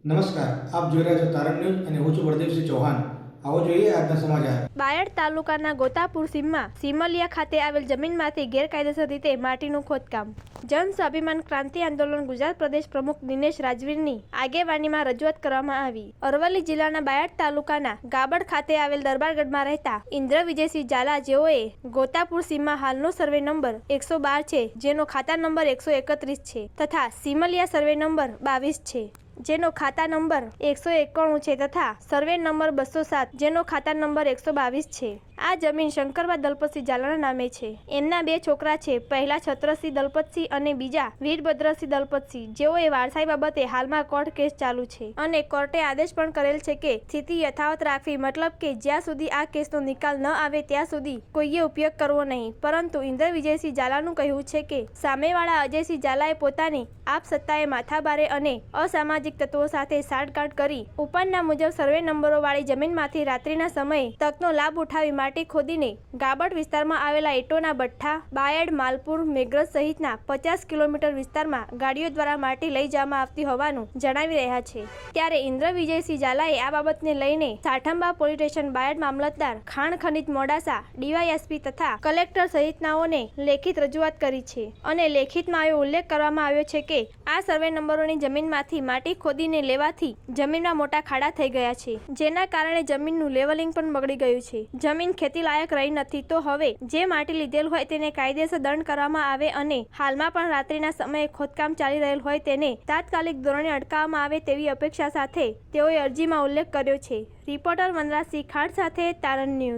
નમસ્કાર, આપ જોઈ રહ્યા છો તારણ ન્યૂઝ અને હું છું બળદેવસિંહ ચૌહાણ. આવો જોઈએ આજના સમાચાર. બાયડ તાલુકાના ગોતાપુર સીમમાં સિમલિયા ખાતે આવેલ જમીનમાંથી ગેરકાયદેસર રીતે માટીનું ખોદકામ. જન સ્વાભિમાન ક્રાંતિ આંદોલન ગુજરાત પ્રદેશ પ્રમુખ દિનેશ રાજવીરની આગેવાનીમાં રજૂઆત કરવામાં આવી. અરવલ્લી જિલ્લાના બાયડ તાલુકાના ગાબડ ખાતે આવેલ દરબારગઢમાં રહેતા ઇન્દ્ર વિજયસિંહ ઝાલા, જેઓએ ગોતાપુર સીમમાં હાલનો સર્વે નંબર 112 છે, જેનો ખાતા નંબર 131 છે, તથા સિમલિયા સર્વે નંબર 22 છે, જેનો ખાતા નંબર 191 છે, તથા સર્વે નંબર 207, જેનો ખાતા નંબર 122 છે. આ જમીન શંકરબા દલપતસિંહ ઝાલાના નામે છે. એમના 2 છોકરા છે, પહેલા છત્રસિંહ દલપતસિંહ અને બીજા વીરભદ્રસિંહ દલપતસિંહ, જેઓએ વારસાઈ બાબતે હાલમાં કોર્ટ કેસ ચાલુ છે અને કોર્ટે આદેશ પણ કરેલ છે કે સ્થિતિ યથાવત રાખવી, મતલબ કે જ્યાં સુધી આ કેસનો નિકાલ ન આવે ત્યાં સુધી કોઈએ ઉપયોગ કરવો નહીં. પરંતુ ઇન્દ્ર વિજયસિંહ ઝાલાનું કહેવું છે કે સામેવાળા અજયસિંહ ઝાલાએ પોતાની આપ સત્તાએ માથાભારે અને અસામાજિક તત્વો સાથે સાંઠગાંઠ કરી ઉપરના મુજબ સર્વે નંબરોવાળી જમીનમાંથી રાત્રિના સમયે તકનો લાભ ઉઠાવી માટી ખોદીને ગાબડ વિસ્તારમાં આવેલા ઈંટોના ભઠ્ઠા, બાયડ, માલપુર, મેઘરજ સહિતના 50 કિલોમીટર વિસ્તારમાં ગાડીઓ દ્વારા માટી લઈ જવામાં આવતી હોવાનું જણાવી રહ્યા છે. ત્યારે ઇન્દ્ર વિજયસિંહ ઝાલાએ આ બાબતને લઈને સાઠંબા પોલીસ સ્ટેશન, બાયડ મામલતદાર, ખાણ ખનીજ મોડાસા, ડીવાયએસપી તથા કલેક્ટર સહિતનાઓને લેખિત રજૂઆત કરી છે અને લેખિતમાં એવો ઉલ્લેખ કરવામાં આવ્યો છે કે આ સર્વે નંબરોની જમીનમાંથી માટી ખોદીને લેવાથી જમીનમાં મોટા ખાડા થઈ ગયા છે, જેના કારણે જમીનનું લેવલિંગ પણ બગડી ગયું છે. જમીન ખેતી લાયક રહી નથી, તો હવે જે માટી લીધેલ હોય તેને કાયદેસર દંડ કરવામાં આવે અને હાલમાં પણ રાત્રિના સમયે ખોદકામ ચાલી રહેલ હોય તેને તાત્કાલિક ધોરણે અટકાવવામાં આવે તેવી અપેક્ષા સાથે તેઓએ અરજીમાં ઉલ્લેખ કર્યો છે. રિપોર્ટર વનરાજસિંહ ખાંટ સાથે તારણ ન્યૂઝ.